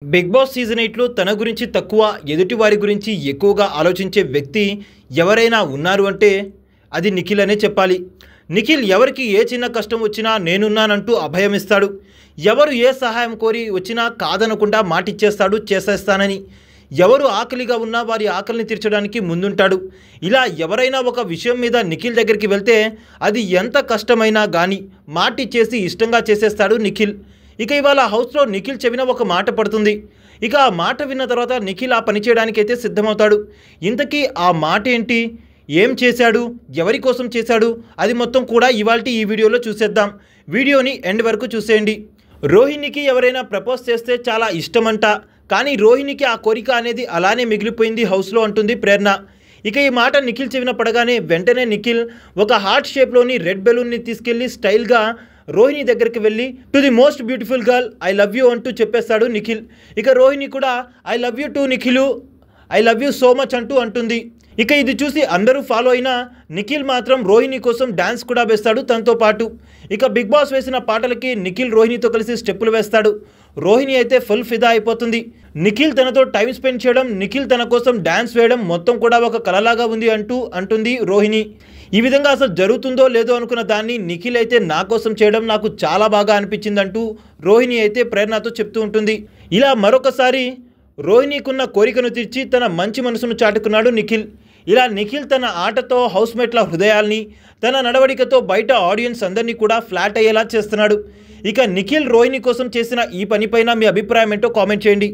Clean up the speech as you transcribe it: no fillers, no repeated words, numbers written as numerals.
Big boss season 8లో తన గురించి తక్కువ ఎదుటి వారి గురించి ఎక్కువగా ఆలోచించే వ్యక్తి ఎవరైనా ఉన్నారు అంటే అది నిఖిల్ అనే చెప్పాలి. నిఖిల్ ఎవరికి ఏ చిన్న కష్టం వచ్చినా నేనున్నానంటూ అభయం ఇస్తాడు. ఎవరు ఏ సహాయం కోరి వచ్చినా కాదనకుండా మాటిచ్చేస్తాడు, చేసేస్తానని. ఎవరు ఆకలిగా ఉన్నా వారి ఆకలిని తీర్చడానికి ముందుంటాడు. ఇలా ఎవరైనా ఒక విషయం మీద నిఖిల్ దగ్గరికి వెళ్తే అది ఎంత కష్టమైనా కానీ మాటిచ్చేసి ఇష్టంగా చేసేస్తాడు నిఖిల్. ఇక ఇవాళ హౌస్లో నిఖిల్ చెవిన ఒక మాట పడుతుంది. ఇక ఆ మాట విన్న తర్వాత నిఖిల్ ఆ పని చేయడానికైతే సిద్ధమవుతాడు. ఇంతకీ ఆ మాట ఏంటి, ఏం చేశాడు, ఎవరి కోసం చేశాడు, అది మొత్తం కూడా ఇవాల్టి ఈ వీడియోలో చూసేద్దాం. వీడియోని ఎండ్ వరకు చూసేయండి. రోహిణికి ఎవరైనా ప్రపోజ్ చేస్తే చాలా ఇష్టమంట, కానీ రోహిణికి ఆ కోరిక అనేది అలానే మిగిలిపోయింది హౌస్లో అంటుంది ప్రేరణ. ఇక ఈ మాట నిఖిల్ చెవిన పడగానే వెంటనే నిఖిల్ ఒక హార్ట్ షేప్లోని రెడ్ బెలూన్ని తీసుకెళ్లి స్టైల్గా రోహిణి దగ్గరికి వెళ్ళి to the most beautiful girl I love you అంటూ చెప్పేస్తాడు నిఖిల్. ఇక రోహిణి కూడా I love you to Nikhil, I love you so much అంటూ అంటుంది. ఇక ఇది చూసి అందరూ ఫాలో అయినా నిఖిల్ మాత్రం రోహిణి కోసం డ్యాన్స్ కూడా వేస్తాడు తనతో పాటు. ఇక బిగ్ బాస్ వేసిన పాటలకి నిఖిల్ రోహిణితో కలిసి స్టెప్పులు వేస్తాడు. రోహిణి అయితే ఫుల్ ఫిదా అయిపోతుంది. నిఖిల్ తనతో టైం స్పెండ్ చేయడం, నిఖిల్ తన కోసం డ్యాన్స్ వేయడం మొత్తం కూడా ఒక కలలాగా ఉంది అంటూ అంటుంది రోహిణి. ఈ విధంగా అసలు జరుగుతుందో లేదో అనుకున్న దాన్ని నిఖిల్ అయితే నా కోసం చేయడం నాకు చాలా బాగా అనిపించిందంటూ రోహిణి అయితే ప్రేరణతో చెప్తూ ఉంటుంది. ఇలా మరొకసారి రోహిణికున్న కోరికను తీర్చి తన మంచి మనసును చాటుకున్నాడు నిఖిల్. ఇలా నిఖిల్ తన ఆటతో హౌస్మేట్ల హృదయాల్ని, తన నడవడికతో బయట ఆడియన్స్ అందరినీ కూడా ఫ్లాట్ అయ్యేలా చేస్తున్నాడు. ఇక నిఖిల్ రోహిణి కోసం చేసిన ఈ పనిపైన మీ అభిప్రాయం ఏంటో కామెంట్ చేయండి.